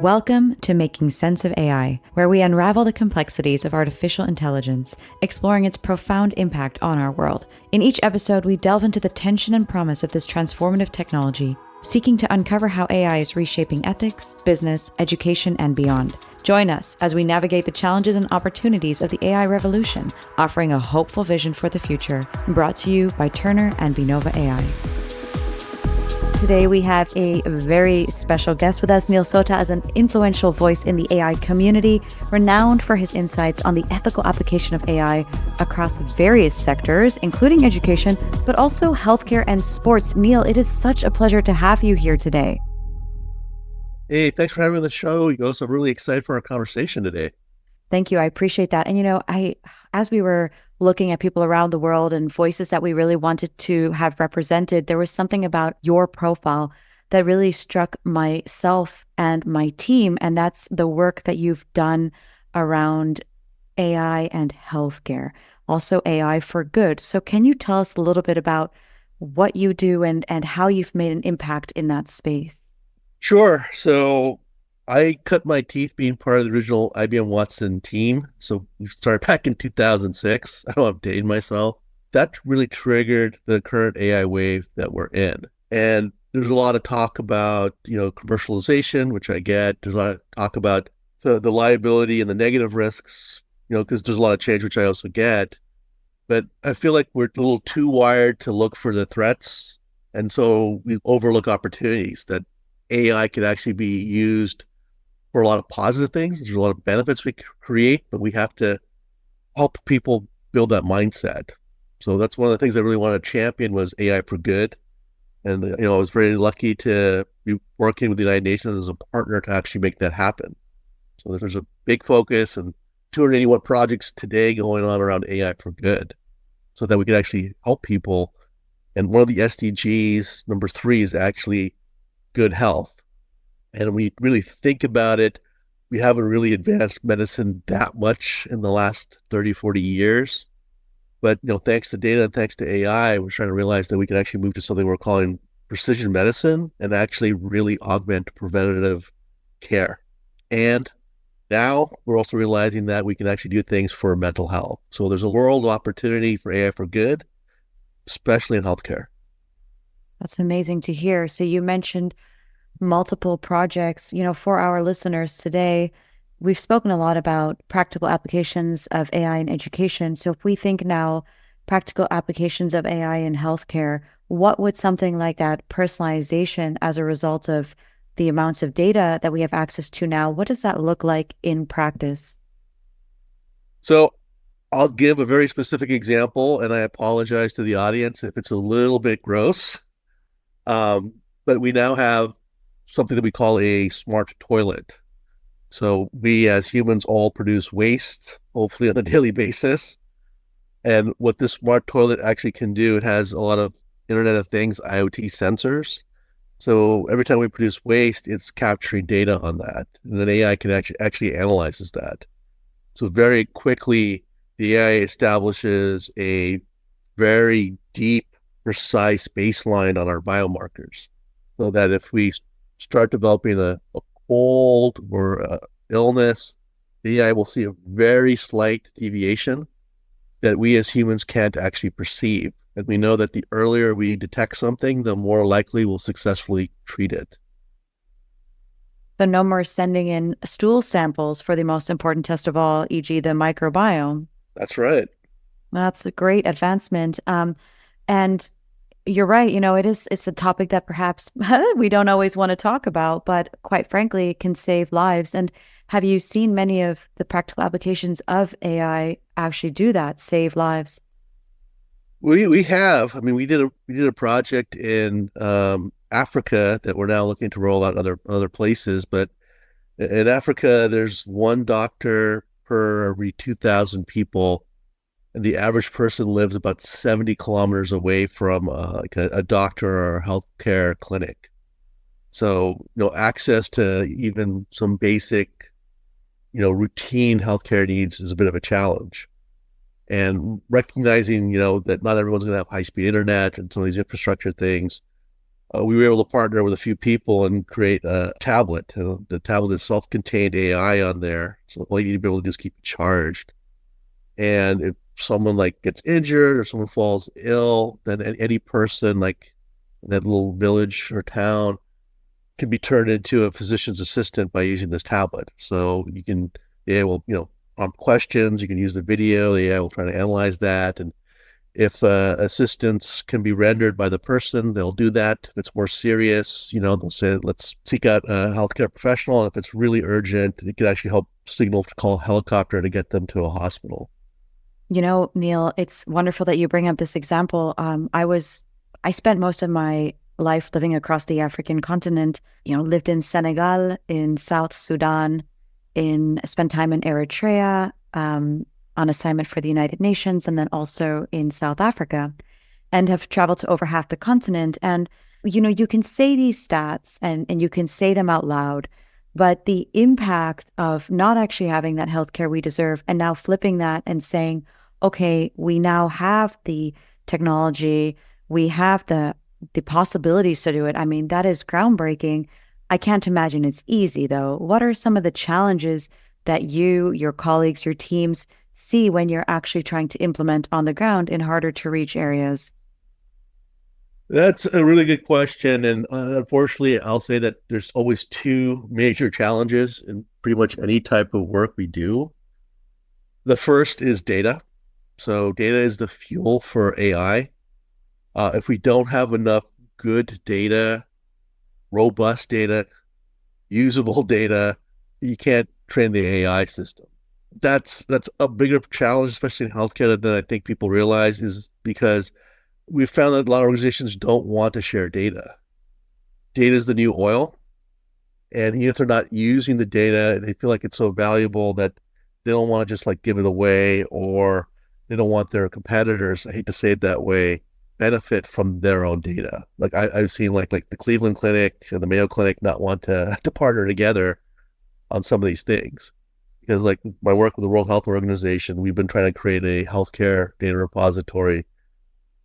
Welcome to Making Sense of AI, where we unravel the complexities of artificial intelligence, exploring its profound impact on our world. In each episode, we delve into the tension and promise of this transformative technology, seeking to uncover how AI is reshaping ethics, business, education, and beyond. Join us as we navigate the challenges and opportunities of the AI revolution, offering a hopeful vision for the future, brought to you by Turner and Binova AI. Today, we have a very special guest with us. Neil Sahota is an influential voice in the AI community, renowned for his insights on the ethical application of AI across various sectors, including education, but also healthcare and sports. Neil, it is such a pleasure to have you here today. Hey, thanks for having me on the show, Jos. I'm really excited for our conversation today. Thank you. I appreciate that. And as we were looking at people around the world and voices that we really wanted to have represented, there was something about your profile that really struck myself and my team. And that's the work that you've done around AI and healthcare, also AI for good. So can you tell us a little bit about what you do and how you've made an impact in that space? Sure. So I cut my teeth being part of the original IBM Watson team. So we started back in 2006. I know I'm dating myself. That really triggered the current AI wave that we're in. And there's a lot of talk about, commercialization, which I get. There's a lot of talk about the liability and the negative risks, because there's a lot of change, which I also get. But I feel like we're a little too wired to look for the threats. And so we overlook opportunities that AI could actually be used for a lot of positive things. There's a lot of benefits we create, but we have to help people build that mindset. So that's one of the things I really wanted to champion was AI for good. And, I was very lucky to be working with the United Nations as a partner to actually make that happen. So there's a big focus and 281 projects today going on around AI for good so that we can actually help people. And one of the SDGs, number 3, is actually good health. And when we really think about it, we haven't really advanced medicine that much in the last 30, 40 years. But, thanks to data and thanks to AI, we're trying to realize that we can actually move to something we're calling precision medicine and actually really augment preventative care. And now we're also realizing that we can actually do things for mental health. So there's a world of opportunity for AI for good, especially in healthcare. That's amazing to hear. So you mentioned multiple projects. For our listeners today, we've spoken a lot about practical applications of AI in education. So if we think now practical applications of AI in healthcare, what would something like that personalization as a result of the amounts of data that we have access to now, what does that look like in practice? So I'll give a very specific example, and I apologize to the audience if it's a little bit gross. But we now have something that we call a smart toilet. So we as humans all produce waste, hopefully on a daily basis. And what this smart toilet actually can do, it has a lot of Internet of Things, IoT sensors. So every time we produce waste, it's capturing data on that. And then AI can actually analyzes that. So very quickly, the AI establishes a very deep, precise baseline on our biomarkers. So that if we start developing a cold or a illness, the AI will see a very slight deviation that we as humans can't actually perceive. And we know that the earlier we detect something, the more likely we'll successfully treat it. So no more sending in stool samples for the most important test of all, e.g. the microbiome. That's right. That's a great advancement. And you're right. It's a topic that perhaps we don't always want to talk about, but quite frankly, it can save lives. And have you seen many of the practical applications of AI actually do that, save lives? We have. I mean, we did a project in Africa that we're now looking to roll out other places. But in Africa, there's one doctor per every 2,000 people. And the average person lives about 70 kilometers away from a doctor or a healthcare clinic. So, access to even some basic, routine healthcare needs is a bit of a challenge. And recognizing, that not everyone's going to have high-speed internet and some of these infrastructure things, we were able to partner with a few people and create a tablet. The tablet is self-contained AI on there, so all you need to be able to just keep it charged. And if someone like gets injured or someone falls ill, then any person like in that little village or town can be turned into a physician's assistant by using this tablet. So you can, yeah, well, prompt questions. You can use the video. The AI will try to analyze that, and if assistance can be rendered by the person, they'll do that. If it's more serious, they'll say, let's seek out a healthcare professional. And if it's really urgent, it could actually help signal to call a helicopter to get them to a hospital. Neil, it's wonderful that you bring up this example. I spent most of my life living across the African continent, lived in Senegal, in South Sudan, spent time in Eritrea, on assignment for the United Nations, and then also in South Africa, and have traveled to over half the continent. And, you can say these stats and you can say them out loud, but the impact of not actually having that healthcare we deserve and now flipping that and saying, okay, we now have the technology, we have the possibilities to do it. I mean, that is groundbreaking. I can't imagine it's easy, though. What are some of the challenges that you, your colleagues, your teams see when you're actually trying to implement on the ground in harder to reach areas? That's a really good question. And unfortunately, I'll say that there's always two major challenges in pretty much any type of work we do. The first is data. So data is the fuel for AI. If we don't have enough good data, robust data, usable data, you can't train the AI system. That's a bigger challenge, especially in healthcare, than I think people realize, is because we've found that a lot of organizations don't want to share data. Data is the new oil. And even if they're not using the data, they feel like it's so valuable that they don't want to just like give it away, or they don't want their competitors, I hate to say it that way, benefit from their own data. Like I've seen like the Cleveland Clinic and the Mayo Clinic not want to partner together on some of these things. Because like my work with the World Health Organization, we've been trying to create a healthcare data repository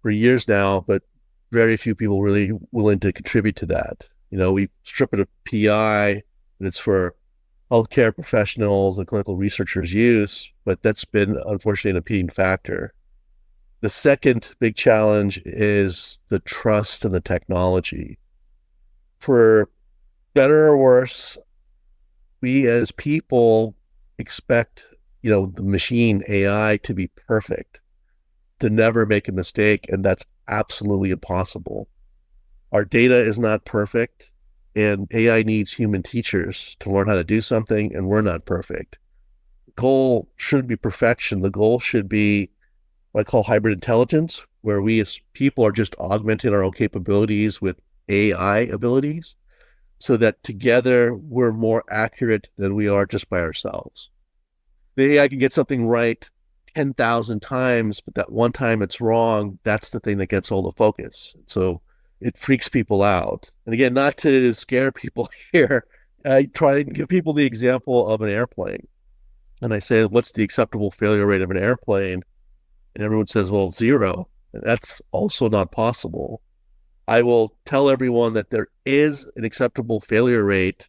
for years now, but very few people really willing to contribute to that. We strip it of PI, and it's for healthcare professionals and clinical researchers' use, but that's been unfortunately an impeding factor. The second big challenge is the trust in the technology. For better or worse, we as people expect, the machine AI to be perfect, to never make a mistake, and that's absolutely impossible. Our data is not perfect, and AI needs human teachers to learn how to do something, and we're not perfect. The goal shouldn't be perfection. The goal should be what I call hybrid intelligence, where we as people are just augmenting our own capabilities with AI abilities, so that together we're more accurate than we are just by ourselves. The AI can get something right 10,000 times, but that one time it's wrong, that's the thing that gets all the focus. So it freaks people out. And again, not to scare people here, I try and give people the example of an airplane. And I say, what's the acceptable failure rate of an airplane? And everyone says, well, 0. And that's also not possible. I will tell everyone that there is an acceptable failure rate,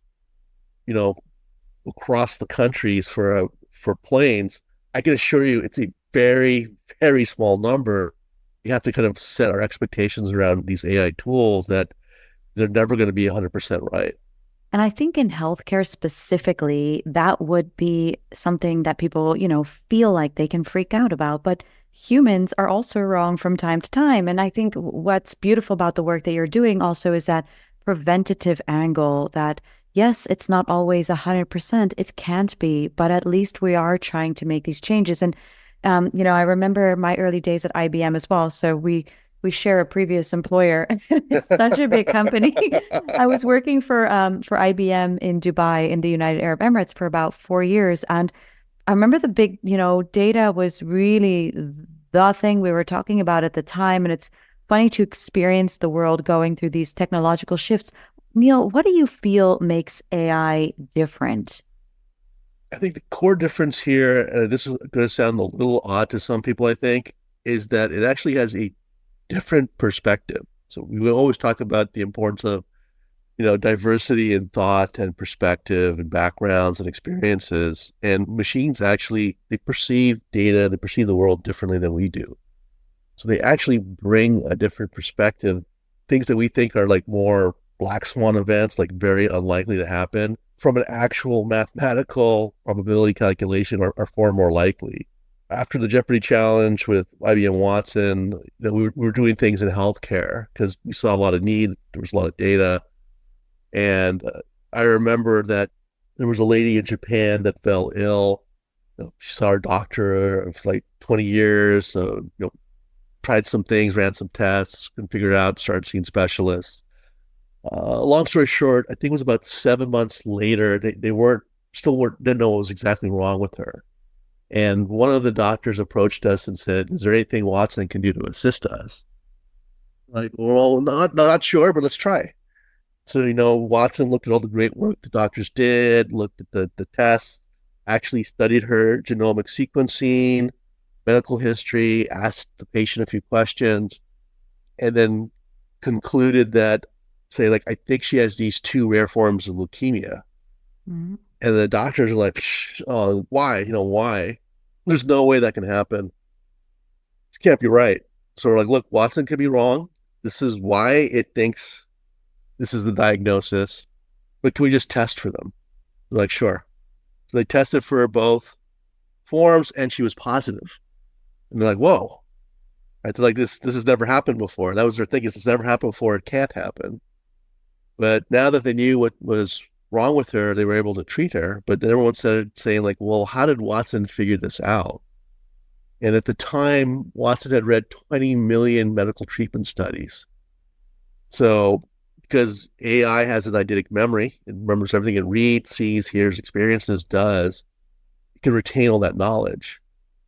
across the countries for planes. I can assure you it's a very, very small number. You have to kind of set our expectations around these AI tools that they're never going to be 100% right. And I think in healthcare specifically, that would be something that people, feel like they can freak out about. But humans are also wrong from time to time. And I think what's beautiful about the work that you're doing also is that preventative angle that, yes, it's not always 100%. It can't be, but at least we are trying to make these changes. And, I remember my early days at IBM as well. So we share a previous employer. It's such a big company. I was working for IBM in Dubai in the United Arab Emirates for about 4 years. And I remember the big, data was really the thing we were talking about at the time. And it's funny to experience the world going through these technological shifts. Neil, what do you feel makes AI different? I think the core difference here, this is going to sound a little odd to some people, I think, is that it actually has a different perspective. So we will always talk about the importance of, diversity in thought and perspective and backgrounds and experiences. And machines actually, they perceive data, they perceive the world differently than we do. So they actually bring a different perspective. Things that we think are like more black swan events, like very unlikely to happen, from an actual mathematical probability calculation are far more likely. After the Jeopardy challenge with IBM Watson, we were doing things in healthcare because we saw a lot of need. There was a lot of data. And I remember that there was a lady in Japan that fell ill. She saw her doctor for like 20 years. So, tried some things, ran some tests, couldn't figure it out, started seeing specialists. Long story short, I think it was about 7 months later, they didn't know what was exactly wrong with her. And one of the doctors approached us and said, "Is there anything Watson can do to assist us?" Like, well, not sure, but let's try. So, Watson looked at all the great work the doctors did, looked at the tests, actually studied her genomic sequencing, medical history, asked the patient a few questions, and then concluded that, say, like, I think she has these two rare forms of leukemia. Mm-hmm. And the doctors are like, oh, why? Why? There's no way that can happen. This can't be right. So we're like, look, Watson could be wrong. This is why it thinks this is the diagnosis. But can we just test for them? They're like, sure. So they tested for both forms and she was positive. And they're like, whoa. Right? They're like, this has never happened before. And that was their thinking. This has never happened before. It can't happen. But now that they knew what was wrong with her, they were able to treat her. But then everyone started saying, like, well, how did Watson figure this out? And at the time, Watson had read 20 million medical treatment studies. So because AI has an eidetic memory, it remembers everything it reads, sees, hears, experiences, does, it can retain all that knowledge.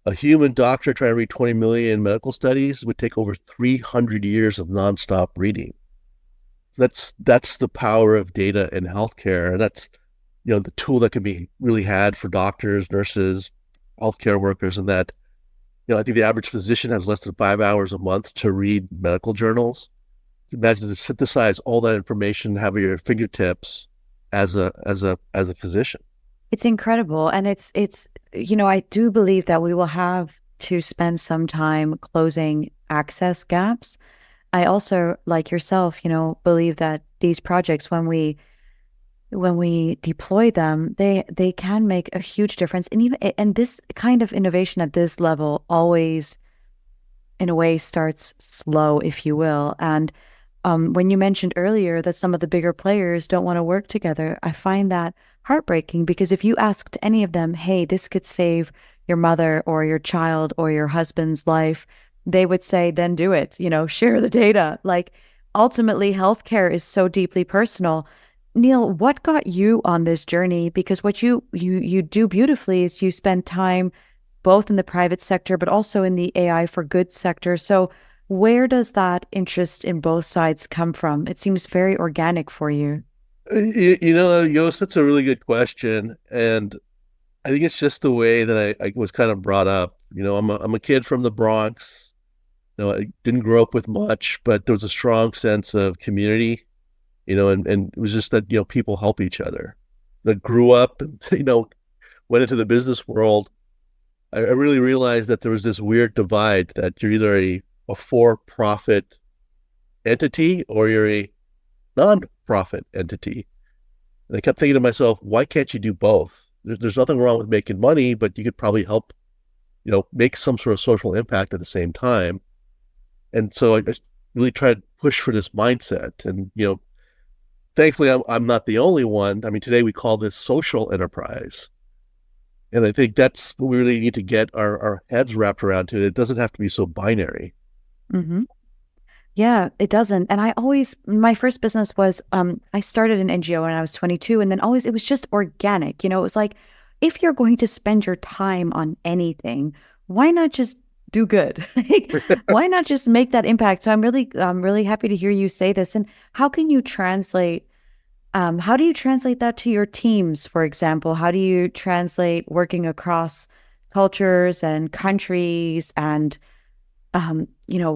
A human doctor trying to read 20 million medical studies would take over 300 years of nonstop reading. That's the power of data in healthcare. And that's, the tool that can be really had for doctors, nurses, healthcare workers, and that, I think the average physician has less than 5 hours a month to read medical journals. Imagine to synthesize all that information, have at your fingertips as a physician. It's incredible. And it's I do believe that we will have to spend some time closing access gaps. I also, like yourself, believe that these projects, when we deploy them, they can make a huge difference. And this kind of innovation at this level always, in a way, starts slow, if you will. And when you mentioned earlier that some of the bigger players don't want to work together, I find that heartbreaking, because if you asked any of them, hey, this could save your mother or your child or your husband's life, they would say, then do it, share the data. Like, ultimately, healthcare is so deeply personal. Neil, what got you on this journey? Because what you do beautifully is you spend time both in the private sector, but also in the AI for good sector. So where does that interest in both sides come from? It seems very organic for you. Jos, that's a really good question. And I think it's just the way that I was kind of brought up. I'm a kid from the Bronx. I didn't grow up with much, but there was a strong sense of community, and it was just that, people help each other. That grew up, went into the business world. I really realized that there was this weird divide that you're either a for-profit entity or you're a non-profit entity. And I kept thinking to myself, why can't you do both? There's nothing wrong with making money, but you could probably help, make some sort of social impact at the same time. And so I just really tried to push for this mindset. And, thankfully, I'm not the only one. I mean, today we call this social enterprise. And I think that's what we really need to get our heads wrapped around to. It doesn't have to be so binary. Mm-hmm. Yeah, it doesn't. And my first business was, I started an NGO when I was 22, and then it was just organic. It was like, if you're going to spend your time on anything, why not just do good? Why not just make that impact? So I'm really happy to hear you say this. And how can you translate, how do you translate that to your teams, for example? How do you translate working across cultures and countries and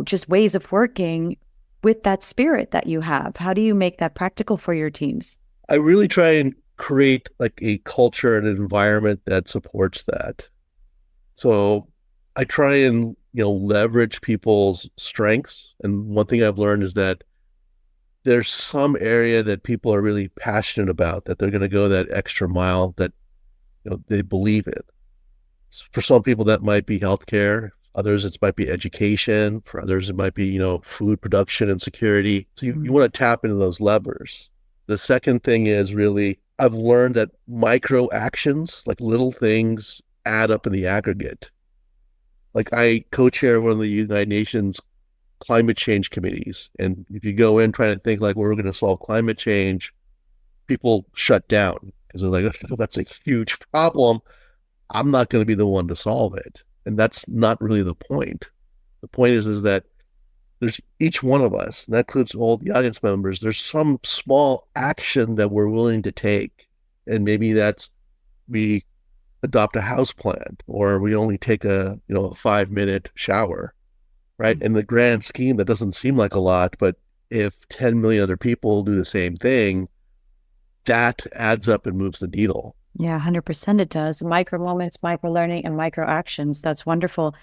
just ways of working with that spirit that you have? How do you make that practical for your teams? I really try and create like a culture and an environment that supports that. So I try and, leverage people's strengths. And one thing I've learned is that there's some area that people are really passionate about, that they're going to go that extra mile, that, they believe in. For some people, that might be healthcare. Others, it might be education. For others, it might be, food production and security. So you want to tap into those levers. The second thing is really, I've learned that micro actions, like little things, add up in the aggregate. Like I co-chair one of the United Nations climate change committees. And if you go in trying to think like we're going to solve climate change, people shut down because they're like, oh, that's a huge problem. I'm not going to be the one to solve it. And that's not really the point. The point is that there's each one of us, and that includes all the audience members, there's some small action that we're willing to take. And maybe that's we adopt a house plant, or we only take a 5-minute shower, right? In the grand scheme, that doesn't seem like a lot, but if 10 million other people do the same thing, that adds up and moves the needle. Yeah, 100% it does. Micro moments, micro learning, and micro actions. That's wonderful.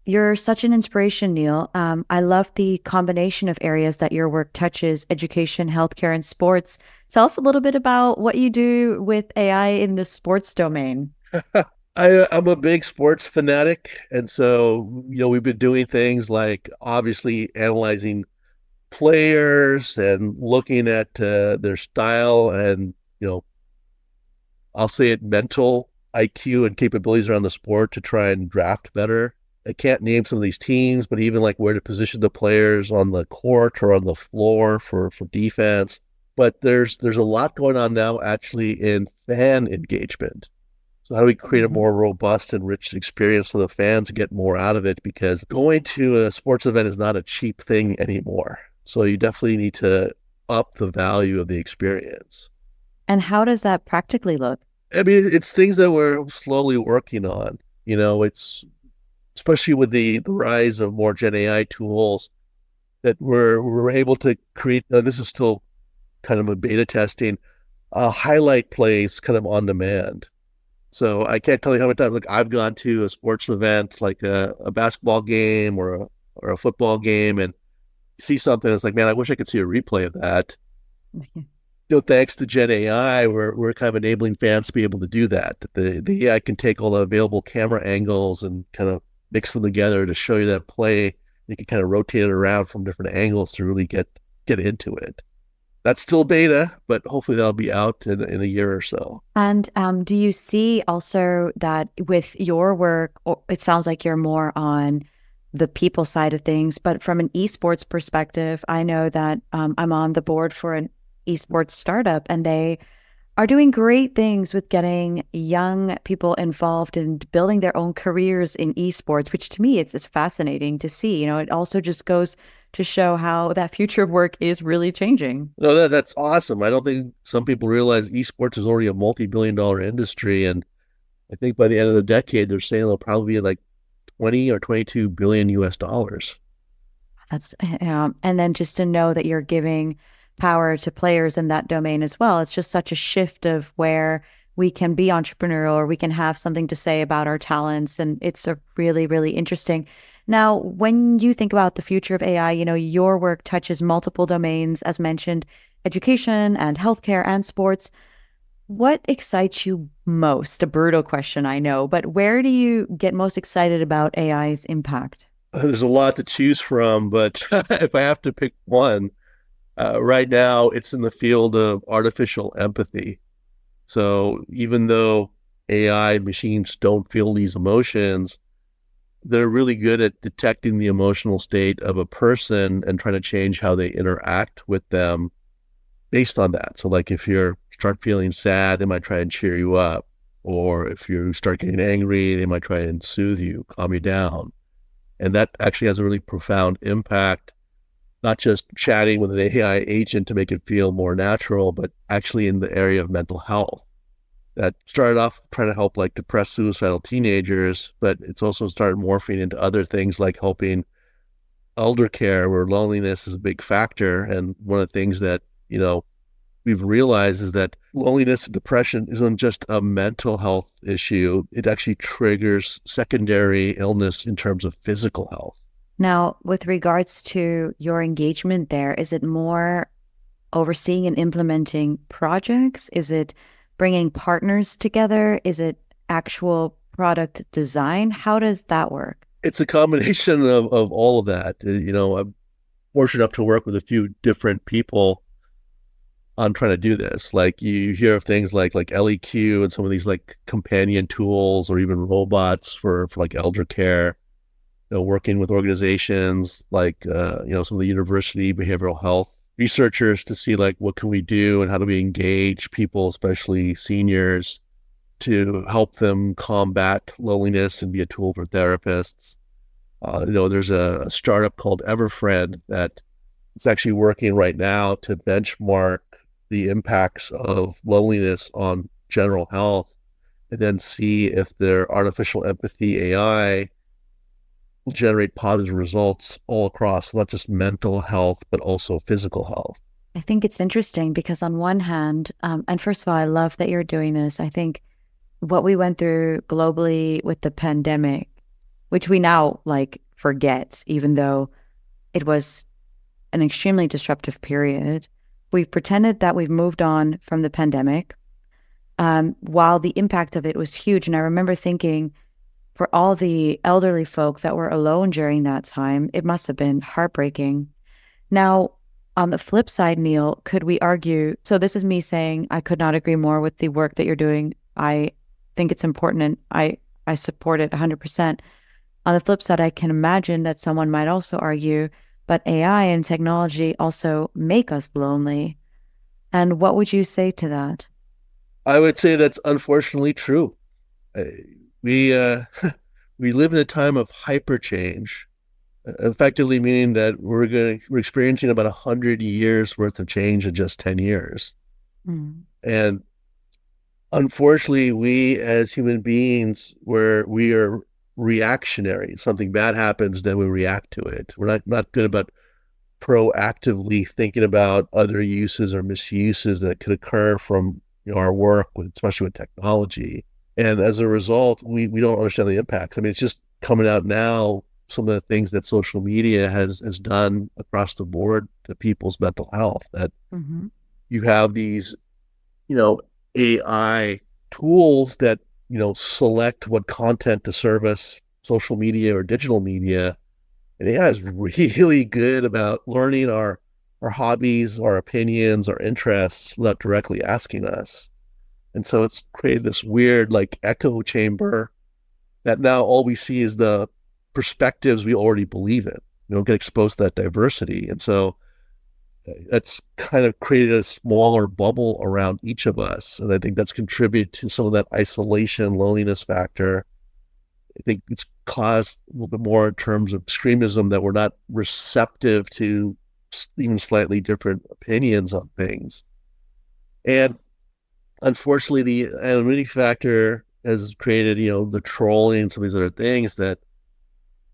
You're such an inspiration, Neil. I love the combination of areas that your work touches: education, healthcare, and sports. Tell us a little bit about what you do with AI in the sports domain. I'm a big sports fanatic. And so, we've been doing things like obviously analyzing players and looking at their style and, I'll say it, mental IQ and capabilities around the sport to try and draft better. I can't name some of these teams, but even like where to position the players on the court or on the floor for defense. But there's a lot going on now actually in fan engagement. So how do we create a more robust and rich experience so the fans get more out of it? Because going to a sports event is not a cheap thing anymore. So you definitely need to up the value of the experience. And how does that practically look? I mean, it's things that we're slowly working on. It's especially with the rise of more Gen AI tools that we're able to create. This is still kind of a beta testing, highlight plays kind of on demand. So I can't tell you how many times I've gone to a sports event, like a basketball game or a football game, and see something. It's like, man, I wish I could see a replay of that. Thanks to Gen AI, we're kind of enabling fans to be able to do that. The AI can take all the available camera angles and kind of mix them together to show you that play. You can kind of rotate it around from different angles to really get into it. That's still beta, but hopefully that'll be out in a year or so. And do you see also that with your work, it sounds like you're more on the people side of things, but from an esports perspective, I know that I'm on the board for an esports startup, and they are doing great things with getting young people involved in building their own careers in esports, which to me, it's fascinating to see. It also just goes to show how that future of work is really changing. No, that's awesome. I don't think some people realize esports is already a multi-billion-dollar industry. And I think by the end of the decade, they're saying it'll probably be like 20 or 22 billion US dollars. That's, and then just to know that you're giving power to players in that domain as well. It's just such a shift of where we can be entrepreneurial, or we can have something to say about our talents. And it's a really, really interesting. Now, when you think about the future of AI, your work touches multiple domains, as mentioned, education and healthcare and sports. What excites you most? A brutal question, I know, but where do you get most excited about AI's impact? There's a lot to choose from, but if I have to pick one, right now it's in the field of artificial empathy. So even though AI machines don't feel these emotions, they're really good at detecting the emotional state of a person and trying to change how they interact with them based on that. So like if you start feeling sad, they might try and cheer you up. Or if you start getting angry, they might try and soothe you, calm you down. And that actually has a really profound impact, not just chatting with an AI agent to make it feel more natural, but actually in the area of mental health. That started off trying to help like depressed, suicidal teenagers, but it's also started morphing into other things like helping elder care where loneliness is a big factor. And one of the things that, we've realized is that loneliness and depression isn't just a mental health issue. It actually triggers secondary illness in terms of physical health. Now, with regards to your engagement there, is it more overseeing and implementing projects? Is it bringing partners together? Is it actual product design? How does that work? It's a combination of all of that. I'm fortunate enough to work with a few different people on trying to do this. Like you hear of things like LEQ and some of these like companion tools or even robots for like elder care, working with organizations like, some of the university behavioral health researchers to see like what can we do and how do we engage people, especially seniors, to help them combat loneliness and be a tool for therapists. There's a startup called Everfriend that is actually working right now to benchmark the impacts of loneliness on general health and then see if their artificial empathy AI will generate positive results all across, not just mental health, but also physical health. I think it's interesting because on one hand, and first of all, I love that you're doing this. I think what we went through globally with the pandemic, which we now like forget, even though it was an extremely disruptive period, we've pretended that we've moved on from the pandemic, while the impact of it was huge. And I remember thinking, for all the elderly folk that were alone during that time, it must have been heartbreaking. Now, on the flip side, Neil, could we argue? So this is me saying I could not agree more with the work that you're doing. I think it's important and I support it 100%. On the flip side, I can imagine that someone might also argue, but AI and technology also make us lonely. And what would you say to that? I would say that's unfortunately true. We we live in a time of hyper change, effectively meaning that we're experiencing about 100 years worth of change in just 10 years. Mm. And unfortunately, we as human beings, we are reactionary. Something bad happens, then we react to it. We're not good about proactively thinking about other uses or misuses that could occur from our work, especially with technology. And as a result, we don't understand the impacts. I mean, it's just coming out now, some of the things that social media has done across the board to people's mental health, that you have these, AI tools that, select what content to service social media or digital media. And AI is really good about learning our hobbies, our opinions, our interests without directly asking us. And so it's created this weird like echo chamber that now all we see is the perspectives we already believe in. We don't get exposed to that diversity. And so that's kind of created a smaller bubble around each of us. And I think that's contributed to some of that isolation, loneliness factor. I think it's caused a little bit more in terms of extremism, that we're not receptive to even slightly different opinions on things. And unfortunately, the anonymity factor has created, the trolling and some of these other things that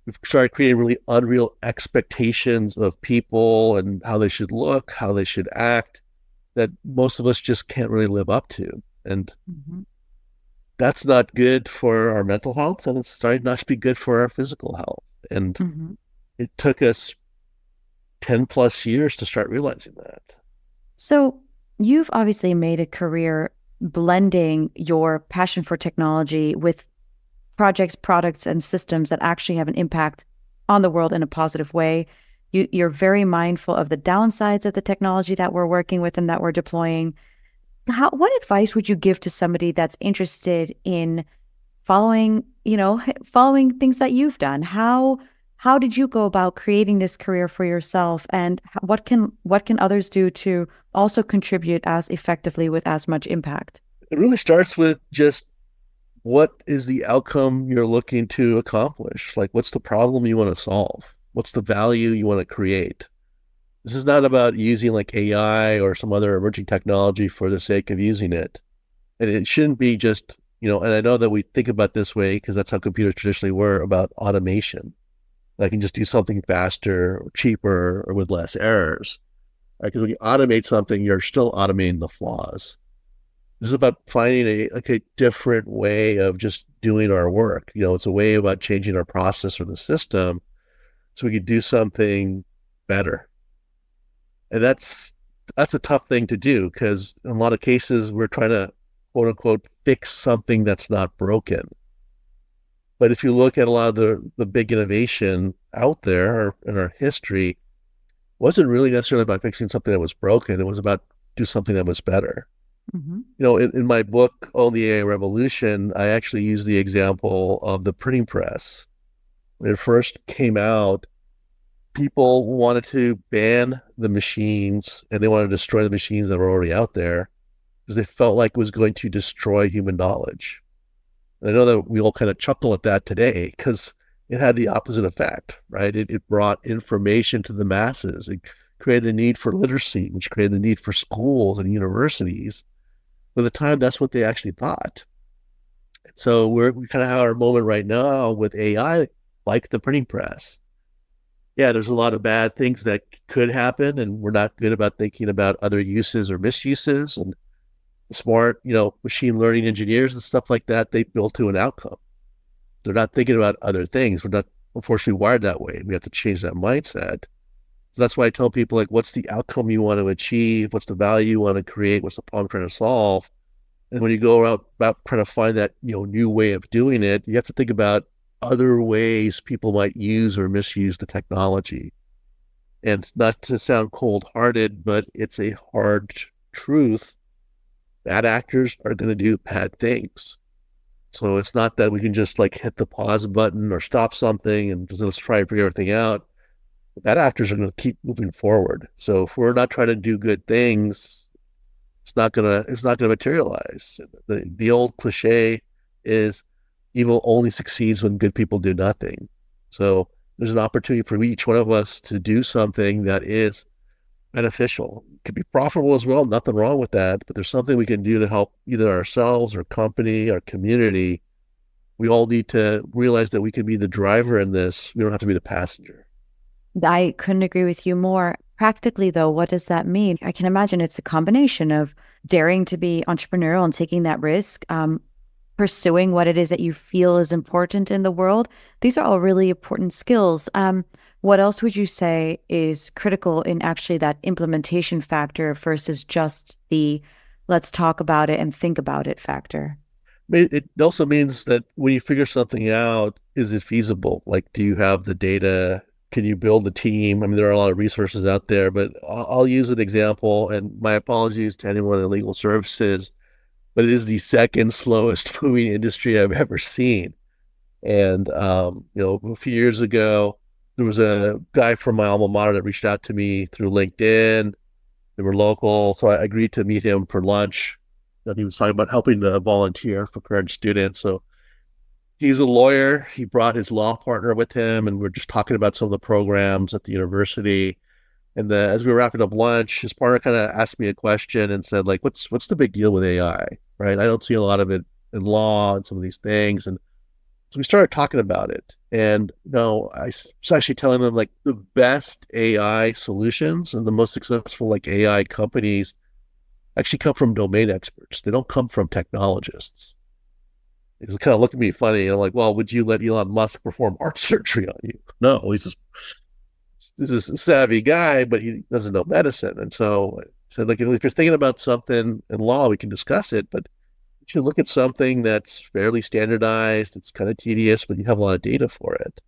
we've started creating really unreal expectations of people and how they should look, how they should act, that most of us just can't really live up to. And that's not good for our mental health, and it's starting not to be good for our physical health. And it took us 10 plus years to start realizing that. So you've obviously made a career blending your passion for technology with projects, products, and systems that actually have an impact on the world in a positive way. You're very mindful of the downsides of the technology that we're working with and that we're deploying. What advice would you give to somebody that's interested in following things that you've done? How did you go about creating this career for yourself, and what can others do to also contribute as effectively with as much impact? It really starts with just, what is the outcome you're looking to accomplish? Like, what's the problem you want to solve? What's the value you want to create? This is not about using like AI or some other emerging technology for the sake of using it. And it shouldn't be just, and I know that we think about this way because that's how computers traditionally were, about automation. I can just do something faster or cheaper or with less errors. Because when you automate something, you're still automating the flaws. This is about finding a different way of just doing our work. It's a way about changing our process or the system so we could do something better. And that's a tough thing to do because in a lot of cases we're trying to quote unquote fix something that's not broken. But if you look at a lot of the big innovation out there or in our history, wasn't really necessarily about fixing something that was broken. It was about do something that was better. Mm-hmm. In my book, On the AI Revolution, I actually use the example of the printing press. When it first came out, people wanted to ban the machines and they wanted to destroy the machines that were already out there because they felt like it was going to destroy human knowledge. And I know that we all kind of chuckle at that today because it had the opposite effect, right? It brought information to the masses. It created the need for literacy, which created the need for schools and universities. But at the time, that's what they actually thought. And so we kind of have our moment right now with AI, like the printing press. Yeah, there's a lot of bad things that could happen, and we're not good about thinking about other uses or misuses. And smart, machine learning engineers and stuff like that, they build to an outcome. They're not thinking about other things. We're not unfortunately wired that way. We have to change that mindset. So that's why I tell people, like, what's the outcome you want to achieve? What's the value you want to create? What's the problem trying to solve? And when you go out about trying to find that, new way of doing it, you have to think about other ways people might use or misuse the technology. And not to sound cold-hearted, but it's a hard truth. Bad actors are going to do bad things. So it's not that we can just like hit the pause button or stop something and just let's try and figure everything out. Bad actors are going to keep moving forward. So if we're not trying to do good things, it's not gonna materialize. The old cliche is evil only succeeds when good people do nothing. So there's an opportunity for each one of us to do something that is beneficial. It could be profitable as well, nothing wrong with that, but there's something we can do to help either ourselves or company or community. We all need to realize that we can be the driver in this. We don't have to be the passenger. I couldn't agree with you more. Practically, though, what does that mean? I can imagine it's a combination of daring to be entrepreneurial and taking that risk, pursuing what it is that you feel is important in the world. These are all really important skills. What else would you say is critical in actually that implementation factor versus just the let's talk about it and think about it factor? It also means that when you figure something out, is it feasible? Like, do you have the data? Can you build a team? I mean, there are a lot of resources out there, but I'll use an example, and my apologies to anyone in legal services, but it is the second slowest moving industry I've ever seen. And, a few years ago, there was a guy from my alma mater that reached out to me through LinkedIn. They were local, so I agreed to meet him for lunch. And he was talking about helping to volunteer for current students. So he's a lawyer. He brought his law partner with him, and we're just talking about some of the programs at the university. And as we were wrapping up lunch, his partner kind of asked me a question and said, like, what's the big deal with AI, right? I don't see a lot of it in law and some of these things. And so we started talking about it. And I was actually telling them, like, the best AI solutions and the most successful, like, AI companies actually come from domain experts. They don't come from technologists. He kind of looked at me funny. And I'm like, well, would you let Elon Musk perform heart surgery on you? No, he's just a savvy guy, but he doesn't know medicine. And so I said, like, if you're thinking about something in law, we can discuss it, but you should look at something that's fairly standardized. It's kind of tedious, but you have a lot of data for it.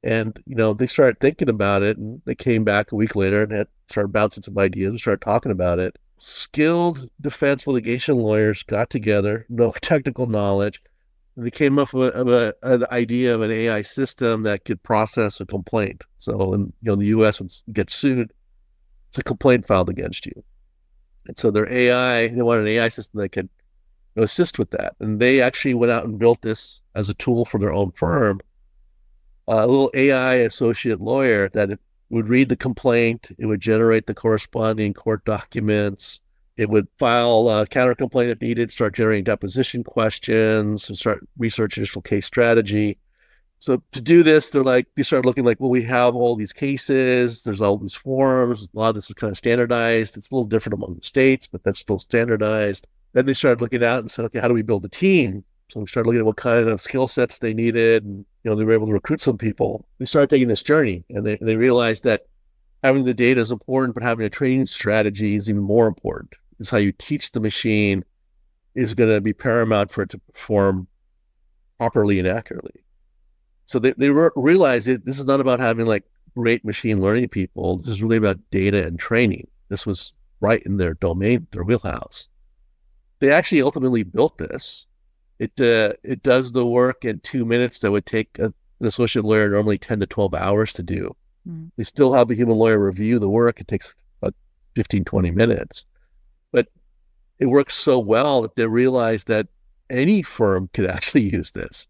And, they started thinking about it, and they came back a week later and started bouncing some ideas and started talking about it. Skilled defense litigation lawyers got together, no technical knowledge, and they came up with an idea of an AI system that could process a complaint. So in the U.S., when you get sued, it's a complaint filed against you. And so their AI, they wanted an AI system that could assist with that. And they actually went out and built this as a tool for their own firm, a little AI associate lawyer that would read the complaint, it would generate the corresponding court documents, it would file a counter complaint if needed, start generating deposition questions, and start research initial case strategy. So to do this, they started looking like, well, we have all these cases, there's all these forms, a lot of this is kind of standardized. It's a little different among the states, but that's still standardized. Then they started looking out and said, okay, how do we build a team? So we started looking at what kind of skill sets they needed, and they were able to recruit some people. They started taking this journey, and they realized that having the data is important, but having a training strategy is even more important. It's how you teach the machine is going to be paramount for it to perform properly and accurately. So they realized this is not about having like great machine learning people. This is really about data and training. This was right in their domain, their wheelhouse. They actually ultimately built this. It does the work in 2 minutes that would take an associate lawyer normally 10 to 12 hours to do. Mm. They still have a human lawyer review the work. It takes about 15, 20 minutes. But it works so well that they realized that any firm could actually use this.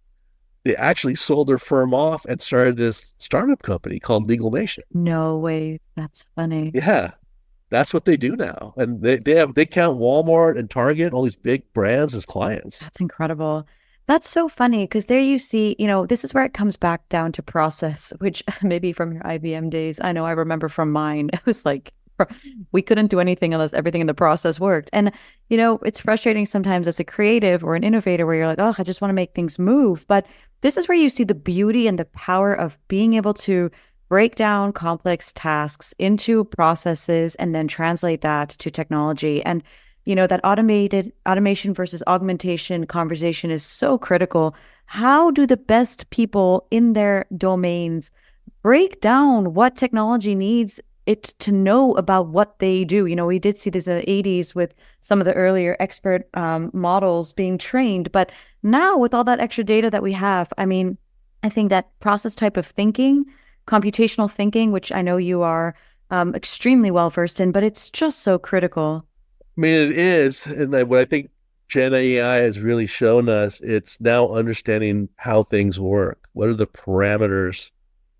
They actually sold their firm off and started this startup company called Legal Nation. No way. That's funny. Yeah. That's what they do now. And they count Walmart and Target, all these big brands as clients. That's incredible. That's so funny because there you see, this is where it comes back down to process, which maybe from your IBM days, I know I remember from mine, it was like, we couldn't do anything unless everything in the process worked. And, it's frustrating sometimes as a creative or an innovator where you're like, oh, I just want to make things move. But this is where you see the beauty and the power of being able to break down complex tasks into processes and then translate that to technology. And, that automation versus augmentation conversation is so critical. How do the best people in their domains break down what technology needs it to know about what they do? We did see this in the 80s with some of the earlier expert models being trained. But now with all that extra data that we have, I think that process type of thinking, computational thinking, which I know you are extremely well versed in, but it's just so critical. It is. And what I think Gen AI has really shown us, it's now understanding how things work. What are the parameters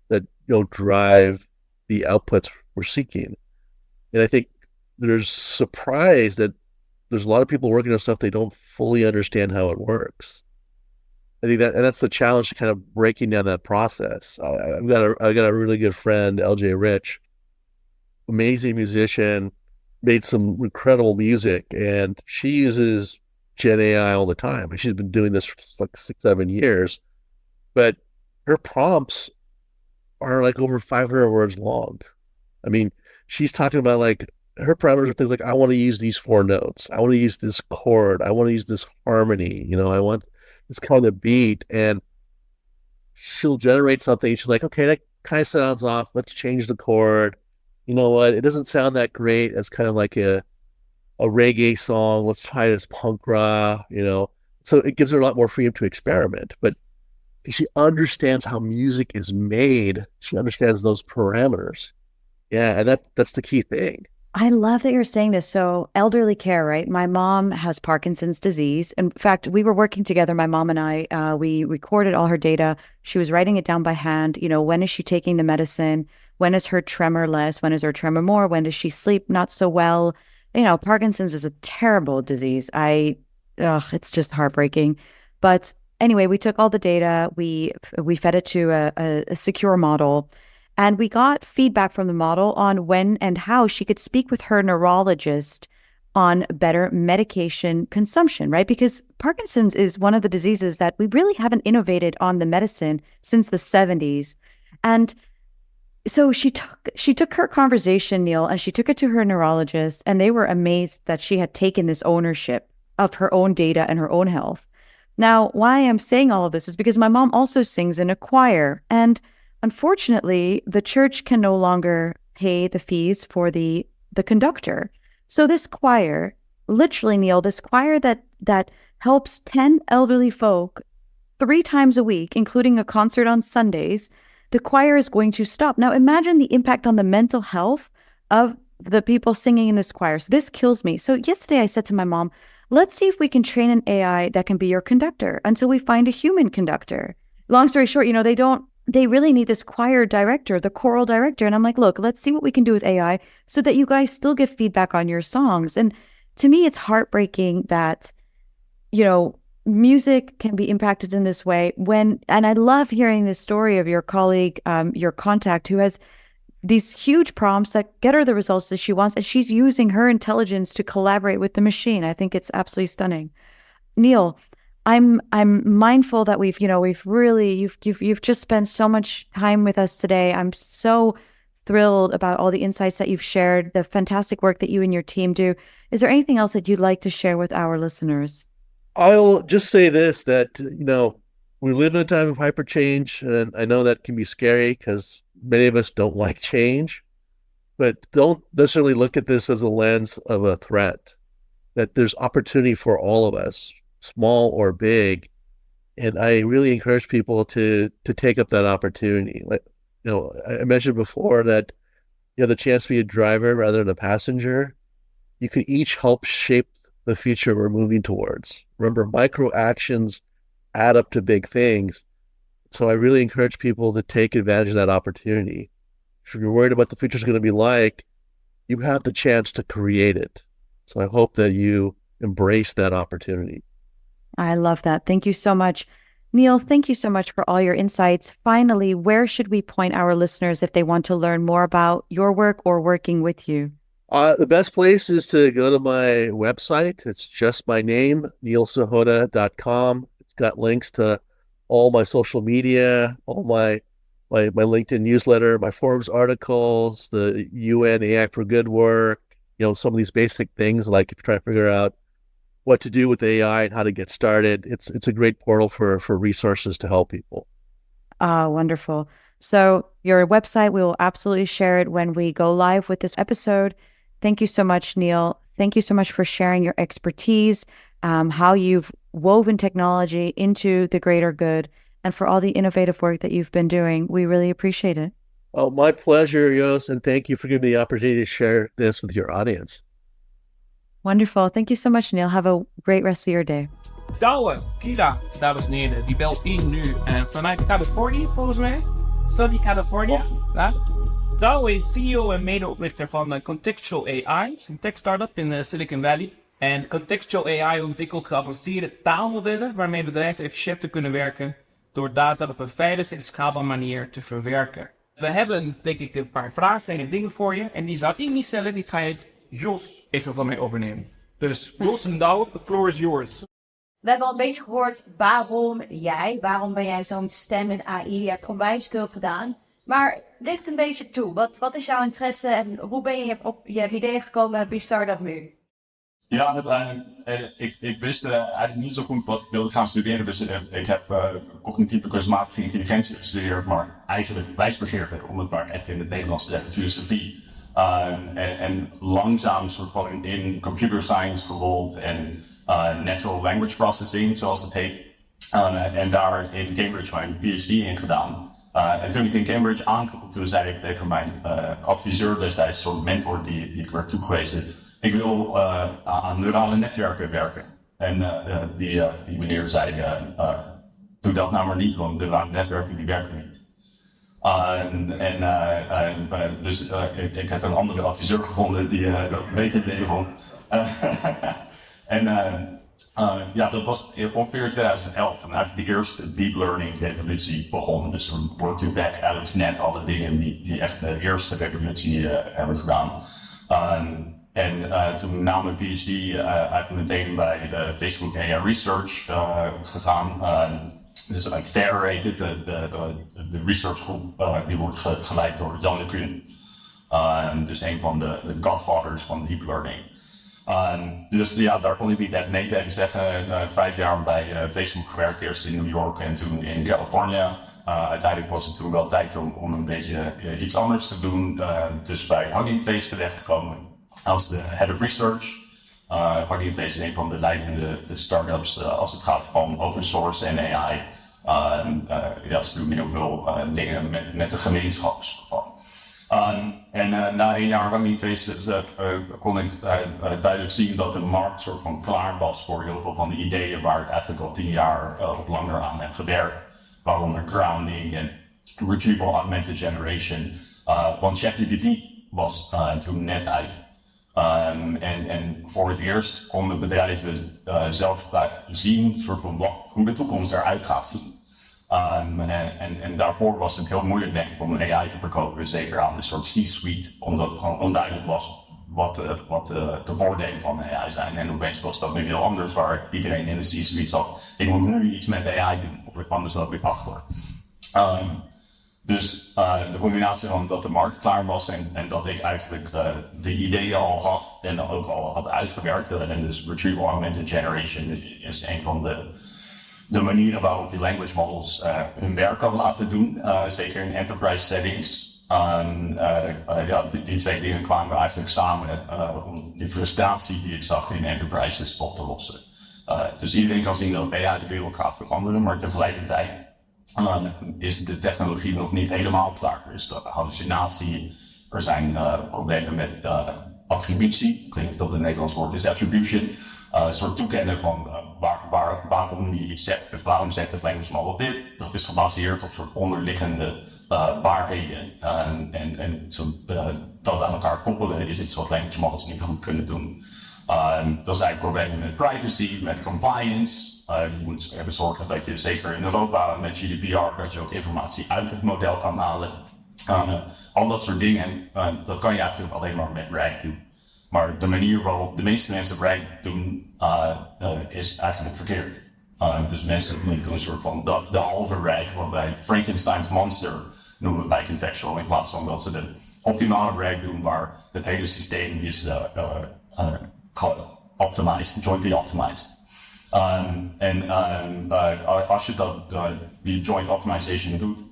that drive the outputs we're seeking? And I think there's surprise that there's a lot of people working on stuff they don't fully understand how it works. I think that's the challenge to kind of breaking down that process. I've got a really good friend, LJ Rich, amazing musician, made some incredible music, and she uses Gen AI all the time. She's been doing this for like 6-7 years, but her prompts are like over 500 words long. She's talking about like her parameters are things like, I want to use these 4 notes. I want to use this chord. I want to use this harmony. I want this kind of beat. And she'll generate something. She's like, okay, that kind of sounds off. Let's change the chord. You know what? It doesn't sound that great as kind of like a reggae song. Let's try it as punk rock, So it gives her a lot more freedom to experiment. But she understands how music is made. She understands those parameters. Yeah, and that's the key thing. I love that you're saying this. So elderly care, right? My mom has Parkinson's disease. In fact, we were working together, my mom and I, we recorded all her data. She was writing it down by hand. When is she taking the medicine? When is her tremor less? When is her tremor more? When does she sleep not so well? Parkinson's is a terrible disease. It's just heartbreaking. But anyway, we took all the data. We fed it to a secure model. And we got feedback from the model on when and how she could speak with her neurologist on better medication consumption, right? Because Parkinson's is one of the diseases that we really haven't innovated on the medicine since the 70s. And so she took her conversation, Neil, and she took it to her neurologist, and they were amazed that she had taken this ownership of her own data and her own health. Now, why I'm saying all of this is because my mom also sings in a choir, and unfortunately, the church can no longer pay the fees for the conductor. So this choir, literally, Neil, this choir that helps 10 elderly folk 3 times a week, including a concert on Sundays, the choir is going to stop. Now, imagine the impact on the mental health of the people singing in this choir. So this kills me. So yesterday I said to my mom, let's see if we can train an AI that can be your conductor until we find a human conductor. Long story short, they really need this choir director, the choral director. And I'm like, look, let's see what we can do with AI so that you guys still get feedback on your songs. And to me, it's heartbreaking that, music can be impacted in this way and I love hearing this story of your colleague, your contact, who has these huge prompts that get her the results that she wants, and she's using her intelligence to collaborate with the machine. I think it's absolutely stunning. Neil, I'm mindful that we've really you've just spent so much time with us today. I'm so thrilled about all the insights that you've shared, the fantastic work that you and your team do. Is there anything else that you'd like to share with our listeners? I'll just say this, that, we live in a time of hyper change, and I know that can be scary because many of us don't like change, but don't necessarily look at this as a lens of a threat, that there's opportunity for all of us, small or big. And I really encourage people to take up that opportunity. Like, I mentioned before that you have the chance to be a driver rather than a passenger. You can each help shape the future we're moving towards. Remember, micro actions add up to big things. So I really encourage people to take advantage of that opportunity. If you're worried about what the future is going to be like, you have the chance to create it. So I hope that you embrace that opportunity. I love that. Thank you so much. Neil, thank you so much for all your insights. Finally, where should we point our listeners if they want to learn more about your work or working with you? The best place is to go to my website. It's just my name, neilsahota.com. It's got links to all my social media, all my LinkedIn newsletter, my Forbes articles, the UN AI for Good work, some of these basic things, like if you're trying to figure out what to do with AI and how to get started. It's a great portal for resources to help people. Ah, wonderful. So your website, we will absolutely share it when we go live with this episode. Thank you so much, Neil. Thank you so much for sharing your expertise, how you've woven technology into the greater good, and for all the innovative work that you've been doing. We really appreciate it. Oh, my pleasure, Jos, and thank you for giving me the opportunity to share this with your audience. Wonderful. Thank you so much, Neil. Have a great rest of your day. Douwe Kiela, dames en heren, die belt in nu vanuit Californië, volgens mij. Sunny California. Ja. Douwe is CEO en medeoprichter van Contextual AI, een tech-startup in Silicon Valley. En Contextual AI ontwikkelt geavanceerde taalmodellen waarmee bedrijven efficiënter kunnen werken door data op een veilige en schaalbare manier te verwerken. We hebben, denk ik, een paar vragen en dingen voor je. En die zou ik niet stellen, die ga je Jos even van mij overnemen. Dus Jos en Douwe, the floor is yours. We hebben al een beetje gehoord waarom ben jij zo'n stem in AI? Je hebt onwijs veel gedaan. Maar licht een beetje toe. Wat is jouw interesse en hoe ben je op je idee gekomen bij start-up nu? Ja, ik wist eigenlijk niet zo goed wat ik wilde gaan studeren. Dus ik heb cognitieve kunstmatige intelligentie gestudeerd, maar eigenlijk wijsbegeerte, om het maar echt in het Nederlands te zeggen, filosofie. En langzaam soort van in computer science gerold en natural language processing, zoals het heet. En daar in Cambridge mijn PhD in gedaan. En toen ik in Cambridge aankwam, toen zei ik tegen mijn adviseur destijds, een soort mentor die ik werd toegewezen, ik wil aan neurale netwerken werken. En die meneer zei, doe dat nou maar niet, want neurale netwerken die werken niet. Dus ik heb een andere adviseur gevonden die dat een beetje deed vond. Dat was ongeveer 2011, toen eigenlijk de eerste deep learning revolutie begon. Dus word-to-back, AlexNet, alle dingen die echt de eerste revolutie hebben gedaan. Toen na mijn PhD eigenlijk meteen bij de Facebook AI Research gegaan. Dus FAIR heet het, de researchgroep die wordt geleid door Jan de Kuhn. Dus een van de godfathers van deep learning. Dus ja, daar kon ik niet echt nee tegen zeggen. 5 jaar bij Facebook gewerkt, eerst in New York en toen in California. Uiteindelijk was het toen wel tijd om een beetje iets anders te doen. Dus bij Hugging Face terechtgekomen als de Head of Research. Hugging Face is een van de leidende start-ups als het gaat om open source en AI. Ze doen heel veel dingen met de gemeenschap. Na 1 jaar Hugging Face kon ik duidelijk zien dat de markt soort van klaar was voor heel veel van de ideeën waar ik eigenlijk al 10 jaar of langer aan heb gewerkt. Waaronder grounding en retrieval augmented generation. Want ChatGPT was toen net uit. En voor het eerst konden bedrijven zelf zien soort van hoe de toekomst eruit gaat zien. En daarvoor was het heel moeilijk, denk ik, om een AI te verkopen, zeker aan een soort C-suite, omdat het gewoon onduidelijk was wat de voordelen van AI zijn. En opeens was dat nu heel anders, waar iedereen in de C-suite zat. Ik moet nu iets met AI doen, of ik anders loop ik achter. Dus de combinatie van dat de markt klaar was en dat ik eigenlijk de ideeën al had en ook al had uitgewerkt. En dus Retrieval Augmented Generation is een van de manieren waarop je language models hun werk kan laten doen, zeker in enterprise settings. Die twee dingen kwamen eigenlijk samen om die frustratie die ik zag in enterprises op te lossen. Dus iedereen kan zien dat AI de wereld gaat veranderen, maar tegelijkertijd is de technologie nog niet helemaal klaar. Dus de hallucinatie, er zijn problemen met attributie, ik weet niet of dat het Nederlands woord is, attribution. Een soort toekennen van waarom je iets zegt, dus waarom zegt het language model dit. Dat is gebaseerd op soort onderliggende waarheden. En dat aan elkaar koppelen is iets wat language models niet goed kunnen doen. Er zijn problemen met privacy, met compliance. Je moet ervoor zorgen dat je zeker in Europa met GDPR dat je ook informatie uit het model kan halen. Al dat soort dingen, dat kan je eigenlijk alleen maar met RAG doen. Maar de manier waarop de meeste mensen RAG doen, is eigenlijk verkeerd. Dus mensen doen een soort van de halve RAG, wat wij Frankenstein's monster noemen bij Contextual, in plaats van dat ze de optimale RAG doen, waar het hele systeem is optimized, jointly optimized. Als je die joint optimization doet,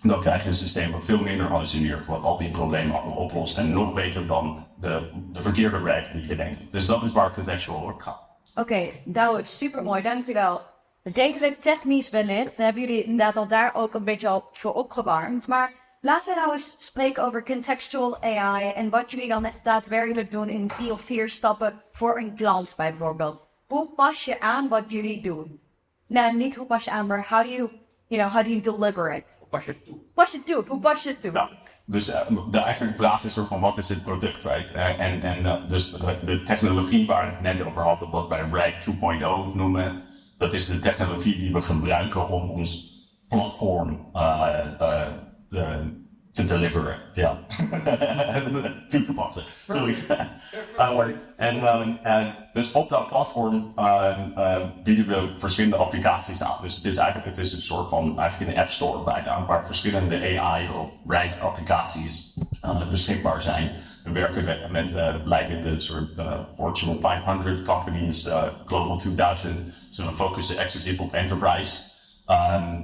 dan krijg je een systeem wat veel minder hallucineert, wat al die problemen allemaal oplost en nog beter dan de verkeerde RAG die je denkt. Dus dat is waar Contextual op gaat. Oké, Douwe, supermooi, dankjewel. Degelijk technisch wellicht, hebben jullie inderdaad al daar ook een beetje al voor opgewarmd, maar laten we nou eens spreken over Contextual AI en wat jullie dan echt daadwerkelijk doen in 3 of 4 stappen voor een klant bijvoorbeeld. Hoe pas je aan wat jullie doen? Nou, niet hoe pas je aan, maar how do you deliver it? Hoe pas je het toe? Hoe pas je het toe? Ja, dus de eigenlijke vraag is van wat is het product, right? Dus de technologie waar ik het net over had, wat wij RAG 2.0 noemen, dat is de technologie die we gebruiken om ons platform te deliveren, ja. Toe te passen, zoiets. Dus op dat platform bieden we verschillende applicaties aan. Dus het is een soort van, eigenlijk een app store bijna, waar verschillende AI of RAG applicaties beschikbaar zijn. We werken met leidende soort Fortune 500 companies, Global 2000. Dus we focussen exclusief op enterprise.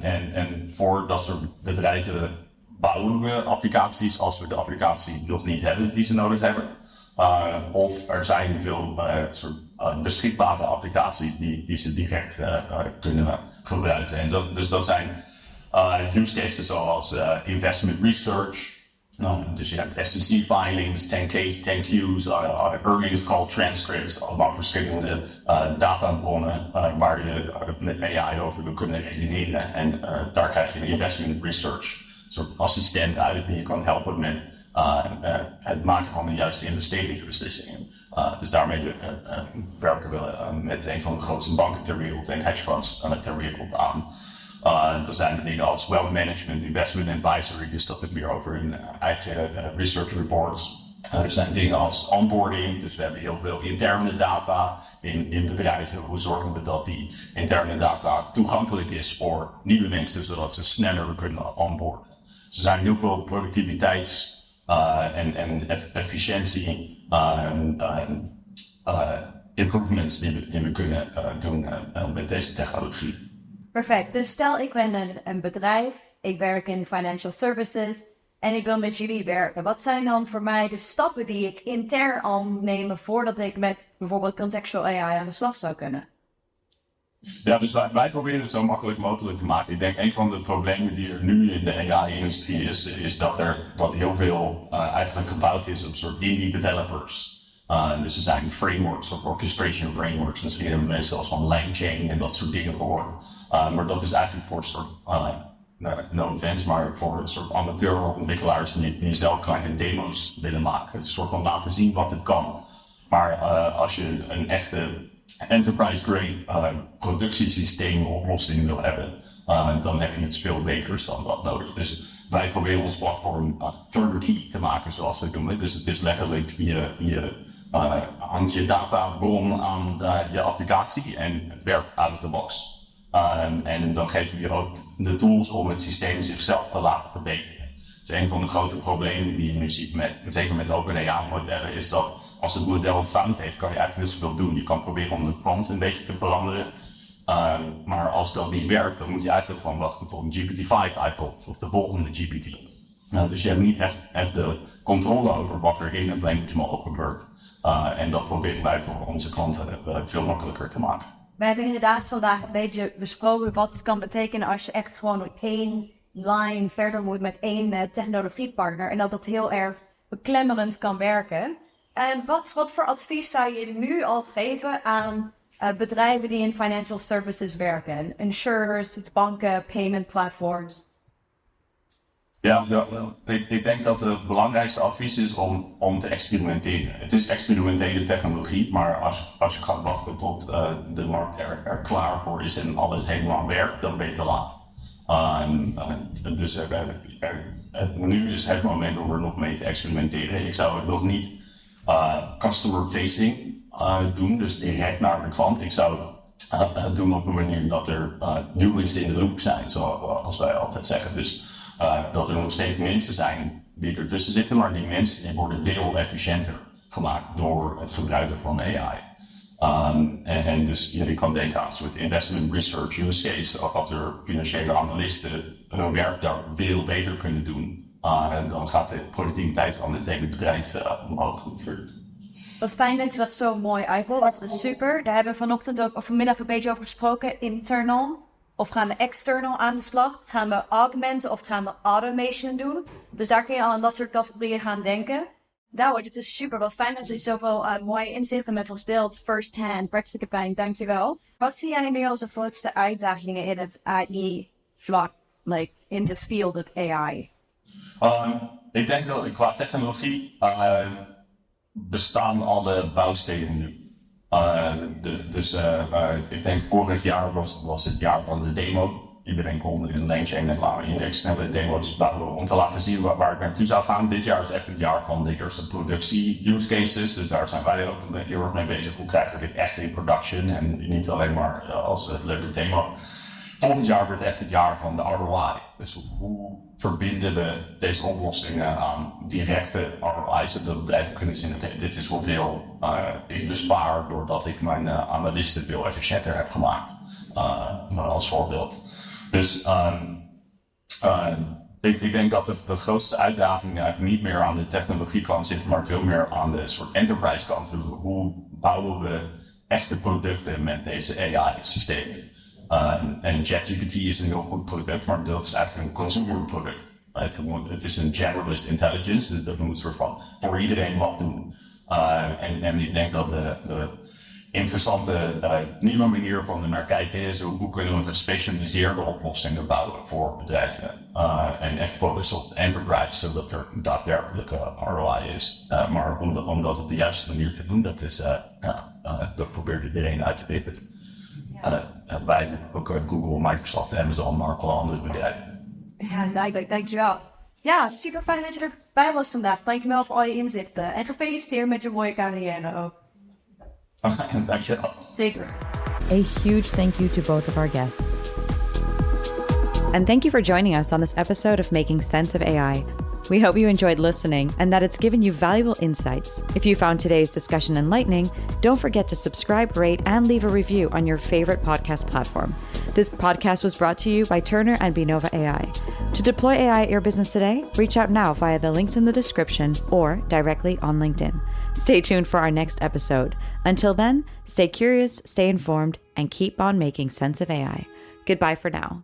En voor dat soort bedrijven bouwen we applicaties als we de applicatie nog niet hebben die ze nodig hebben. Of er zijn veel beschikbare applicaties die ze direct kunnen gebruiken. En dat zijn use cases zoals investment research. Dus je hebt SEC filings, 10K's, 10Q's, earnings call transcripts, allemaal verschillende databronnen waar je met AI over wil kunnen redeneren. En daar krijg je investment research. Een soort assistent uit die je kan helpen met het maken van de juiste investeringsbeslissingen. Dus daarmee werken we met een van de grootste banken ter wereld en hedge funds ter wereld aan. Er zijn dingen als wealth management, investment advisory, dus dat het meer over hun eigen research reports. Er zijn dingen als onboarding, dus we hebben heel veel interne data in bedrijven. Hoe zorgen we dat die interne data toegankelijk is voor nieuwe mensen, zodat ze sneller kunnen onboarden. Dus er zijn heel veel productiviteits- en efficiëntie improvements die we kunnen doen met deze technologie. Perfect, dus stel ik ben een bedrijf, ik werk in financial services en ik wil met jullie werken. Wat zijn dan voor mij de stappen die ik intern al moet nemen voordat ik met bijvoorbeeld Contextual AI aan de slag zou kunnen? Ja, dus wij proberen het zo makkelijk mogelijk te maken. Ik denk een van de problemen die er nu in de AI-industrie is dat heel veel eigenlijk gebouwd is op soort indie developers. Dus er zijn frameworks of orchestration frameworks, misschien hebben mensen als van LangChain en dat soort dingen gehoord. Maar dat is eigenlijk voor een soort, no offense, maar voor een soort amateurontwikkelaars die zelf kleine demo's willen maken. Het is een soort van laten zien wat het kan. Maar als je een echte enterprise-grade productiesysteem oplossing wil hebben, dan heb je iets veel beters dan dat nodig. Dus wij proberen ons platform turnkey te maken, zoals we het noemen. Dus het is letterlijk je hangt je databron aan je applicatie en het werkt out of the box. En dan geef je ook de tools om het systeem zichzelf te laten verbeteren. Dus een van de grote problemen die je nu ziet, zeker met OpenAI-modellen, is dat als het model een fout heeft, kan je eigenlijk niet zoveel doen. Je kan proberen om de prompt een beetje te veranderen. Maar als dat niet werkt, dan moet je eigenlijk gewoon wachten tot een GPT-5 uitkomt, of de volgende GPT. Dus je hebt niet echt de controle over wat er in het language model gebeurt. En dat proberen wij voor onze klanten veel makkelijker te maken. We hebben inderdaad vandaag een beetje besproken wat het kan betekenen als je echt gewoon op één line verder moet met één technologiepartner. En dat heel erg beklemmerend kan werken. En wat voor advies zou je nu al geven aan bedrijven die in financial services werken? Insurers, banken, payment platforms? Ja, ik denk dat het belangrijkste advies is om te experimenteren. Het is experimentele technologie, maar als je gaat wachten tot de markt er klaar voor is en alles helemaal werkt, dan ben je te laat. Dus nu is het moment om er nog mee te experimenteren. Ik zou het nog niet customer-facing doen, dus direct naar de klant. Ik zou het doen op een manier dat er humans in de loop zijn, zoals wij altijd zeggen. Dus dat er nog steeds mensen zijn die ertussen zitten, maar die mensen die worden veel efficiënter gemaakt door het gebruiken van AI. En dus je kan denken aan een soort investment research use case, of als er financiële analisten hun werk daar veel beter kunnen doen. Dan gaat de productiviteit van het hele bedrijf omhoog natuurlijk. Wat fijn dat je dat zo mooi uitlegt. Dat is super. Daar hebben we vanochtend ook, of vanmiddag een beetje over gesproken. Internal of gaan we external aan de slag? Gaan we augmenten of gaan we automation doen? Dus daar kun je al aan dat soort categorieën gaan denken. Douwe, dit is super. Wat fijn dat je zoveel mooie inzichten met ons deelt. First hand, hartstikke fijn. Dankjewel. Wat zie jij nu als de grootste uitdagingen in het AI-vlak? Like in the field of AI? Ik denk dat qua technologie bestaan alle bouwstenen nu. Ik denk vorig jaar was het jaar van de demo. Iedereen kon in een Langchain en Lama Index snelle demo's bouwen om te laten zien waar ik naartoe zou gaan. Dit jaar is even het jaar van de eerste productie use cases, dus daar zijn wij ook heel erg mee bezig. Hoe krijgen we dit echt in production en niet alleen maar als leuke demo. Volgend jaar wordt echt het jaar van de ROI. Dus hoe verbinden we deze oplossingen aan directe ROI, zodat bedrijven kunnen zien, oké, dit is hoeveel ik bespaar doordat ik mijn analisten veel efficiënter heb gemaakt. Maar als voorbeeld. Dus ik denk dat de grootste uitdaging eigenlijk niet meer aan de technologiekant zit, maar veel meer aan de soort enterprise kant. Hoe bouwen we echte producten met deze AI-systemen? En ChatGPT is een heel goed product, maar dat is eigenlijk een consumer product. Het is een generalist intelligence, dus dat moet soort van voor iedereen wat doen. En ik denk dat de interessante nieuwe manier van er naar kijken is hoe kunnen we gespecialiseerde oplossingen bouwen voor bedrijven. En echt focussen op enterprise, zodat er daadwerkelijke ROI is. Maar om dat op de juiste manier te doen, dat probeert iedereen uit te weten. Wij, ook Google, Microsoft, Amazon, maar ook alle andere bedrijven. Ja, dankjewel. Ja, super fijn dat je erbij was vandaag. Dankjewel voor al je inzichten. En gefeliciteerd met je mooie carrière ook. Dankjewel. Zeker. A huge thank you to both of our guests. And thank you for joining us on this episode of Making Sense of AI. We hope you enjoyed listening and that it's given you valuable insights. If you found today's discussion enlightening, don't forget to subscribe, rate, and leave a review on your favorite podcast platform. This podcast was brought to you by Turner and Binova AI. To deploy AI at your business today, reach out now via the links in the description or directly on LinkedIn. Stay tuned for our next episode. Until then, stay curious, stay informed, and keep on making sense of AI. Goodbye for now.